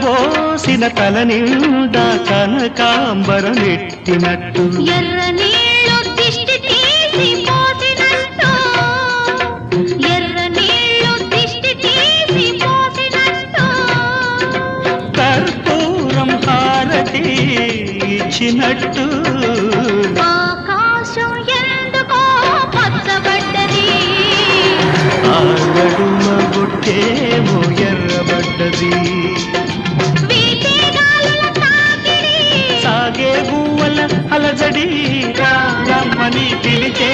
కలబోసిన తల నిండా కనకాంబరమెట్టినట్టు ఎర్ర నీళ్ళు దిష్టి తీసి పోసినట్టు ఎర్ర నీళ్ళు దిష్టి తీసి పోసినట్టు కర్పూరం హారతి ఇచ్చినట్టు ఆకాశం ఎందుకో పచ్చబడ్డది ఆ నడుమ బొట్టేమో ఎర్రబడ్డది వీచే గాలుల తాకిడి సాగే గువ్వల అలజడి రామని పిలిచే